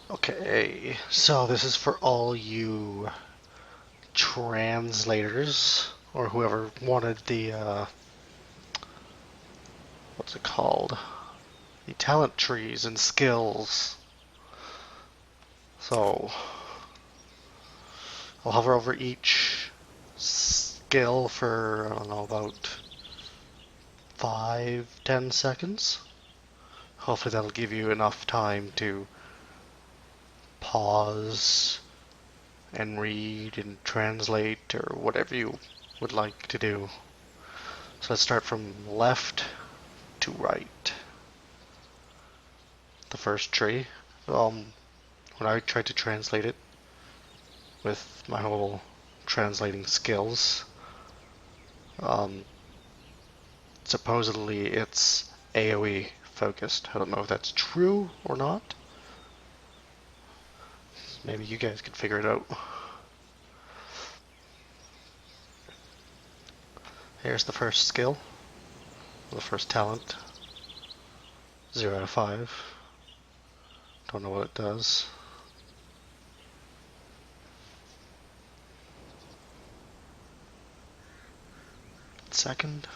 Okay, so this is for all you translators or whoever wanted the what's it called? The talent trees and skills. So I'll hover over each skill for I don't know about 5-10 seconds. Hopefully that'll give you enough time to pause and read and translate or whatever you would like to do. So let's start from left to right. The first tree. When I tried to translate it with my whole translating skills, um, supposedly it's AoE focused. I don't know if that's true or not. Maybe you guys could figure it out. Here's the first skill, the first talent. 0 out of 5. Don't know what it does. Second.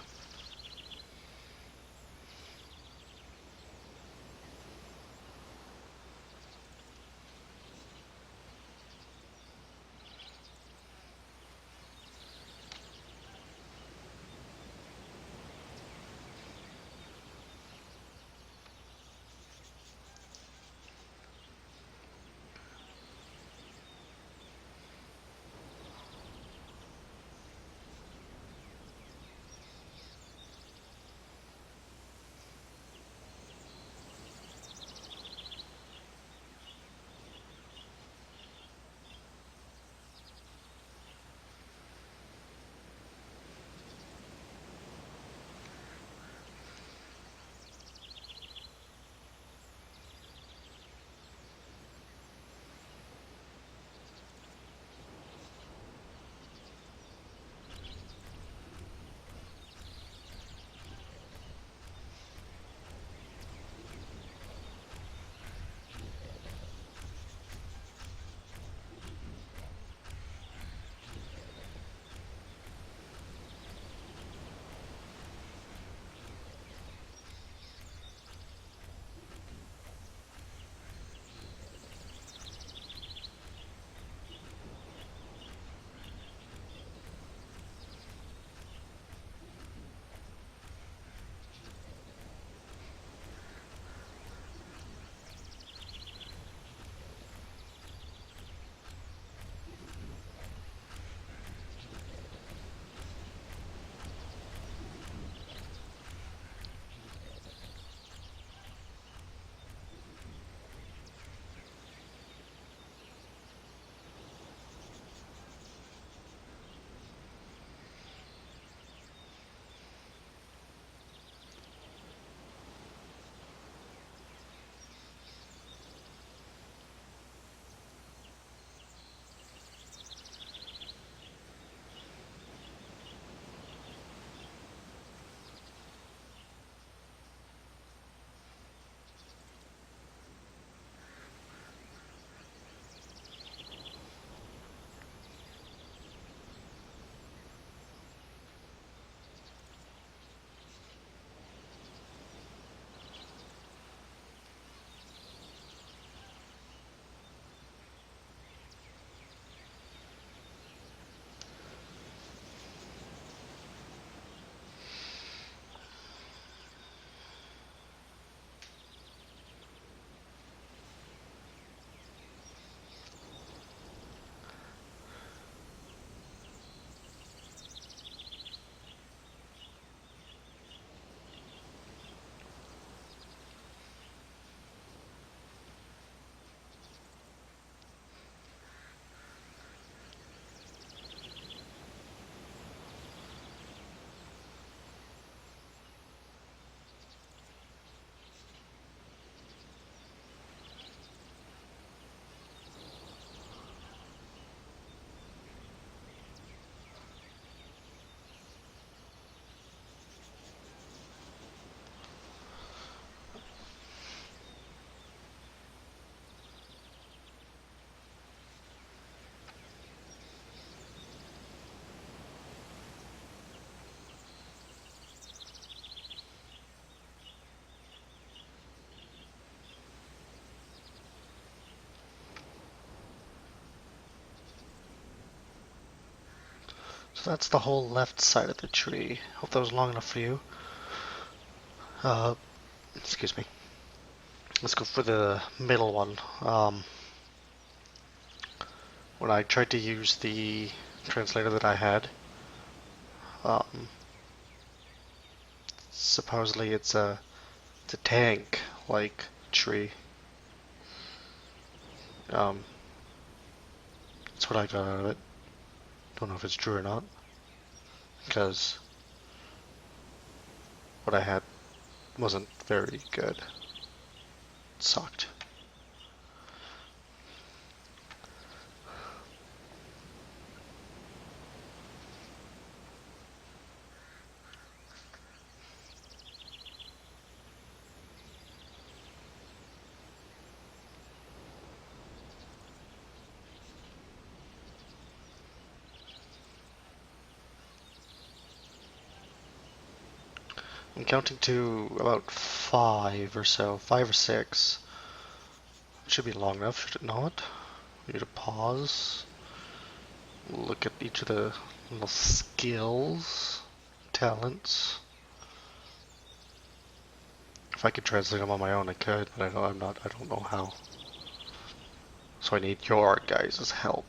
So that's the whole left side of the tree. Hope that was long enough for you. Uh, excuse me. Let's go for the middle one. When I tried to use the translator that I had, um, supposedly it's a tank like tree. Um, that's what I got out of it. Don't know if it's true or not, because what I had wasn't very good. It sucked. I'm counting to about 5 or so, 5 or 6. It should be long enough, should it not? We need to pause, look at each of the little skills, talents. If I could translate them on my own, I could, but I don't know how. So I need your guys' help.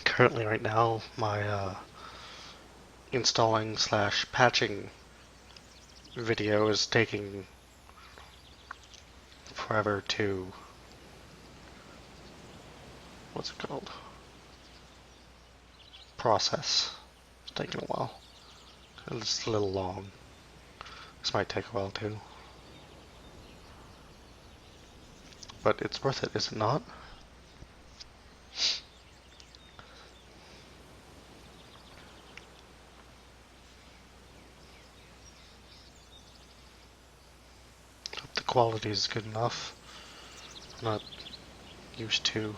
Currently, right now, my installing slash patching video is taking forever to, what's it called? Process. It's taking a while. It's a little long. This might take a while too. But it's worth it, is it not? Hope the quality is good enough. I'm not used to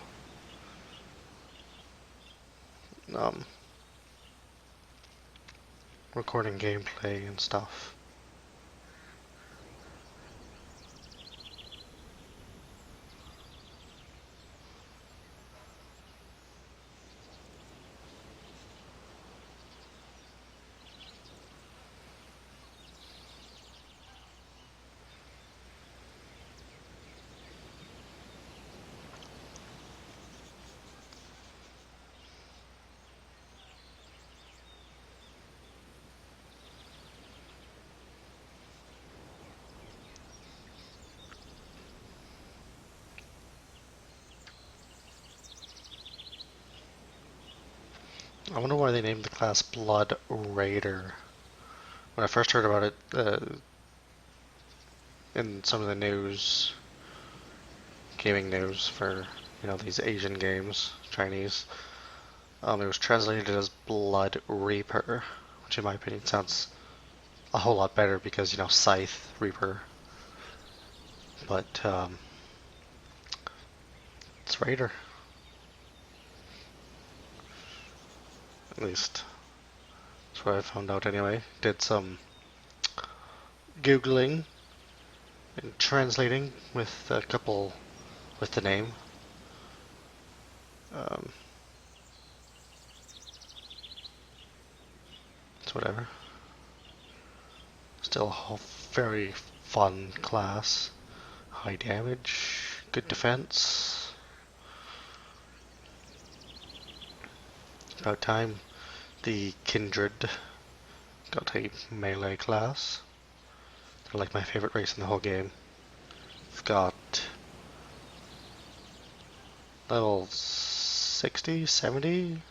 um, recording gameplay and stuff. I wonder why they named the class Blood Raider. When I first heard about it in some of the news, gaming news for these Asian games, Chinese, it was translated as Blood Reaper, which in my opinion sounds a whole lot better because Scythe Reaper, but it's Raider. At least that's what I found out anyway. Did some Googling and translating with a couple with the name. Um, it's whatever. Still a very fun class. High damage, good defense. About time the Kindred got a melee class. They're like my favorite race in the whole game. I've got level 60, 70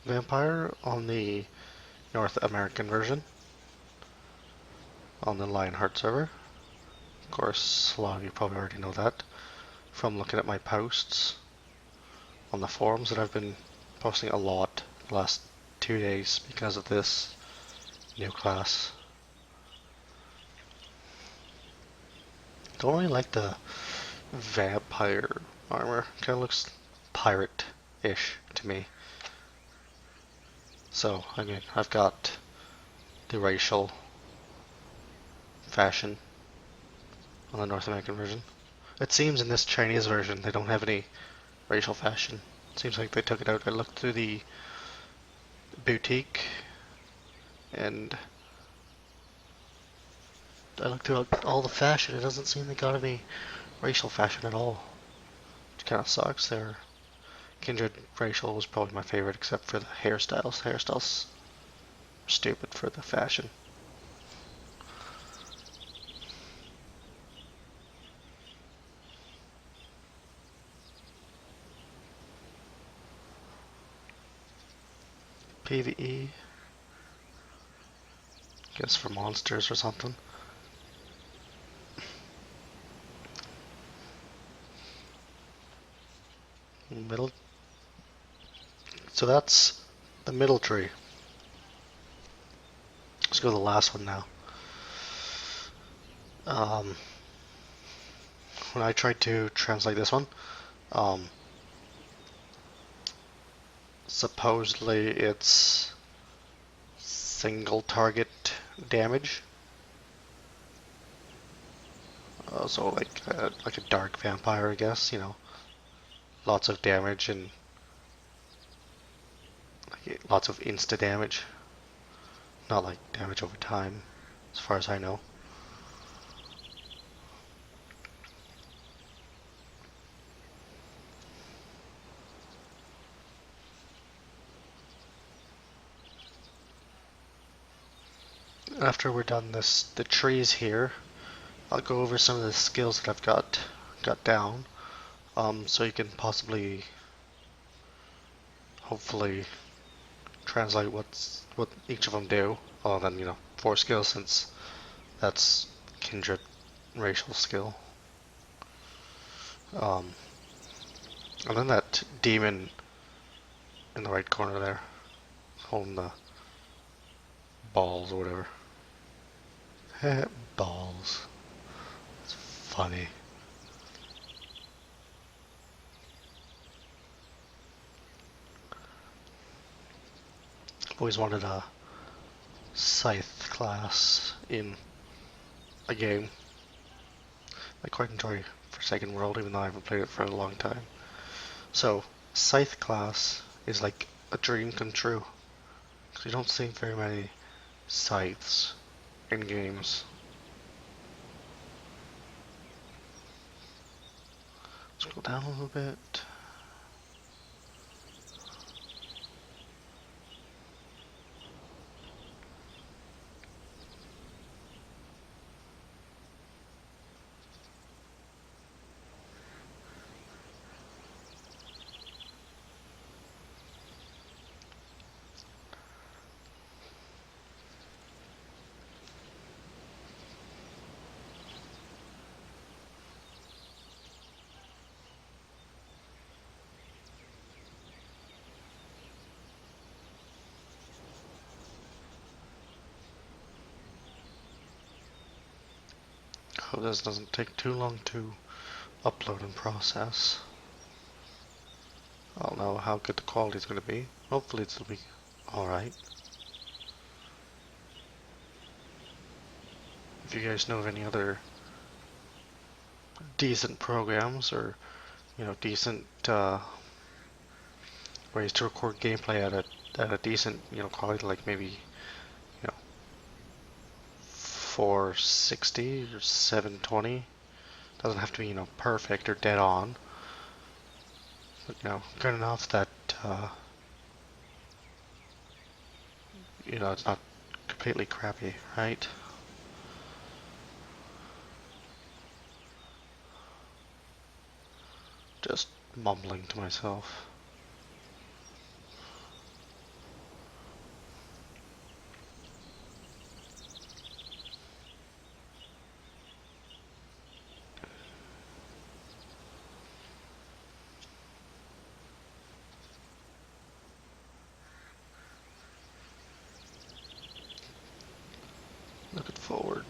vampire on the North American version on the Lionheart server. Of course, a lot of you probably already know that from looking at my posts on the forums that I've been posting a lot the last 2 days because of this new class. Don't really like the vampire armor. Kind of looks pirate-ish to me. So, I mean, I've got the racial fashion on the North American version. It seems in this Chinese version they don't have any racial fashion. Seems like they took it out. I looked through the boutique and I looked through all the fashion. It doesn't seem they got any racial fashion at all. Which kind of sucks. Their Kindred racial was probably my favorite, except for the hairstyles. Hairstyles are stupid for the fashion. PvE. Guess for monsters or something. Middle. So that's the middle tree. Let's go to the last one now. When I tried to translate this one, um, supposedly it's single target damage. So like a dark vampire, I guess. You know, lots of damage and like, lots of insta damage. Not like damage over time, as far as I know. After we're done the trees here, I'll go over some of the skills that I've got down, so you can possibly, hopefully, translate what each of them do. Other than 4 skills, since that's kindred racial skill. Um, and then that demon in the right corner there, holding the balls or whatever. Balls. It's funny. I've always wanted a scythe class in a game. I quite enjoy Forsaken World, even though I haven't played it for a long time. So, scythe class is like a dream come true. Because you don't see very many scythes in games. Let's go down a little bit. Hope this doesn't take too long to upload and process. I don't know how good the quality is going to be. Hopefully it'll be alright. If you guys know of any other decent programs or decent ways to record gameplay at a decent quality, like maybe 460 or 720, doesn't have to be perfect or dead on, but good enough that it's not completely crappy, right? Just mumbling to myself. Looking forward.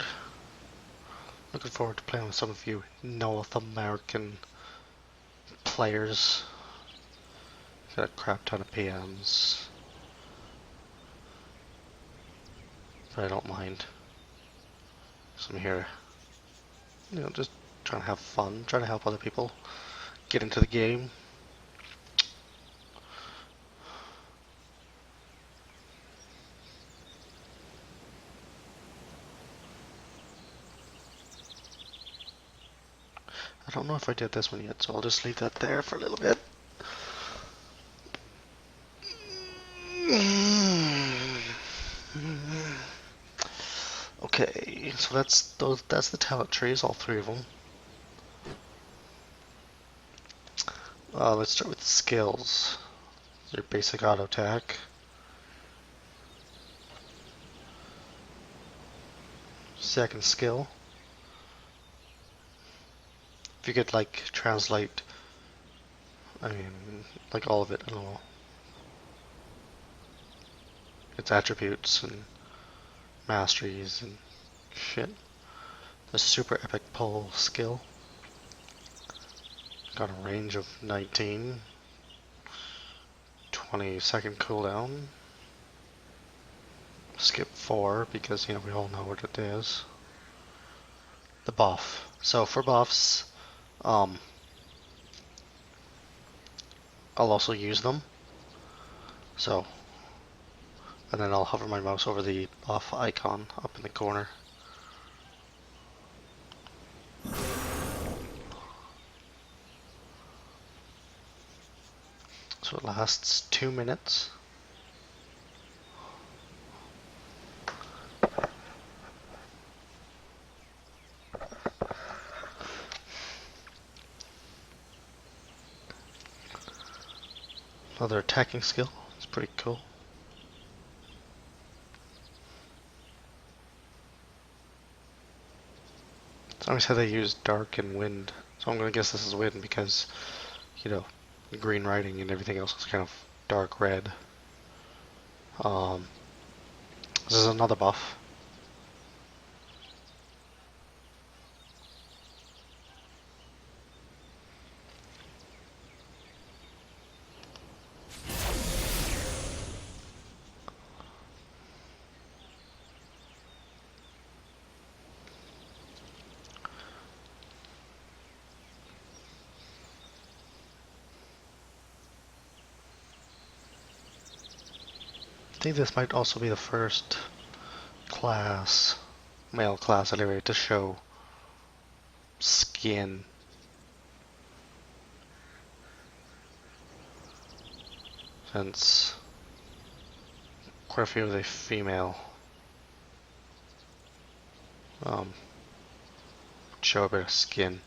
Looking forward to playing with some of you North American players. Got a crap ton of PMs. But I don't mind. So I'm here, just trying to have fun, trying to help other people get into the game. I don't know if I did this one yet, so I'll just leave that there for a little bit. Okay, so that's the talent trees, all three of them. Let's start with skills. Your basic auto attack. Second skill. If you could like translate, I mean, like all of it, I don't know. Its attributes and masteries and shit. The super epic pole skill. Got a range of 19. 20-second cooldown. Skip 4 because, you know, we all know what it is. The buff. So for buffs, I'll also use them. So, and then I'll hover my mouse over the buff icon up in the corner. So it lasts 2 minutes. Another attacking skill. It's pretty cool. It's always how they use dark and wind. So I'm gonna guess this is wind because, you know, green writing and everything else is kind of dark red. This is another buff. I think this might also be the first class, male class anyway, to show skin. Since quite a few of the female show a bit of skin.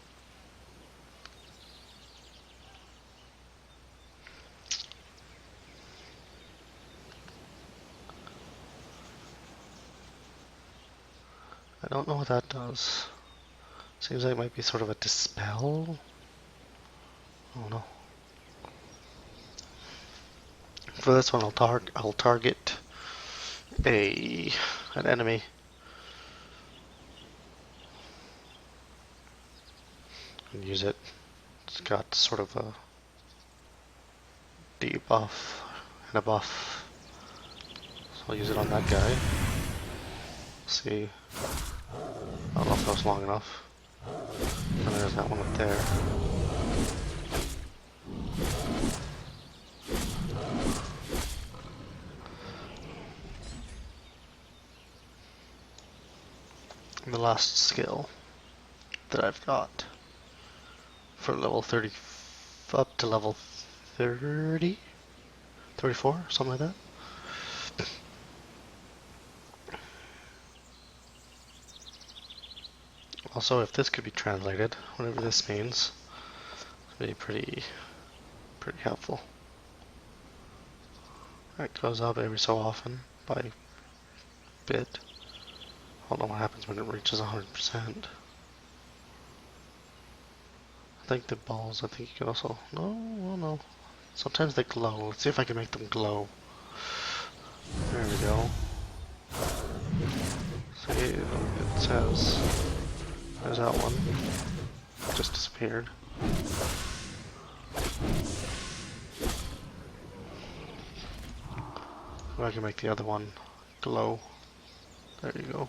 I don't know what that does. Seems like it might be sort of a dispel. I don't know. For this one, I'll target an enemy. And use it. It's got sort of a debuff and a buff. So I'll use it on that guy. See. I don't know if that was long enough. And there's that one up there. And the last skill that I've got for level 30, up to level 30, 34, something like that. Also, if this could be translated, whatever this means, it'd be pretty helpful. It goes up every so often by bit. I don't know what happens when it reaches 100%. I think the balls, I think you can also, no. Sometimes they glow. Let's see if I can make them glow. There we go. See, it says, there's that one. It just disappeared. I can make the other one glow. There you go.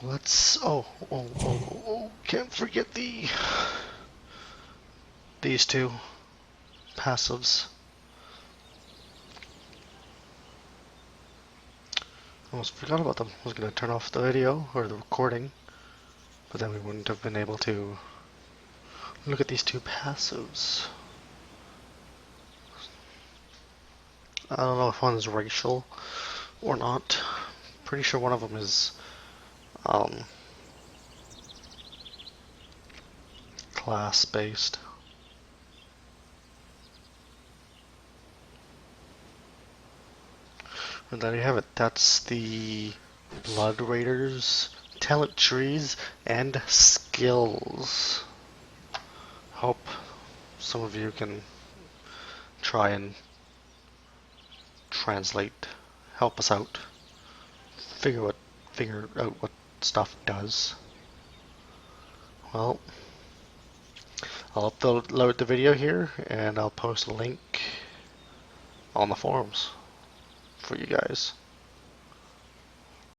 Let's. Can't forget these two passives. Almost forgot about them. I was gonna turn off the video or the recording, but then we wouldn't have been able to look at these two passives. I don't know if one's racial or not. Pretty sure one of them is class-based. And there you have it. That's the Blood Raiders, talent trees, and skills. Hope some of you can try and translate, help us out, figure out what stuff does. Well, I'll upload the video here, and I'll post a link on the forums for you guys.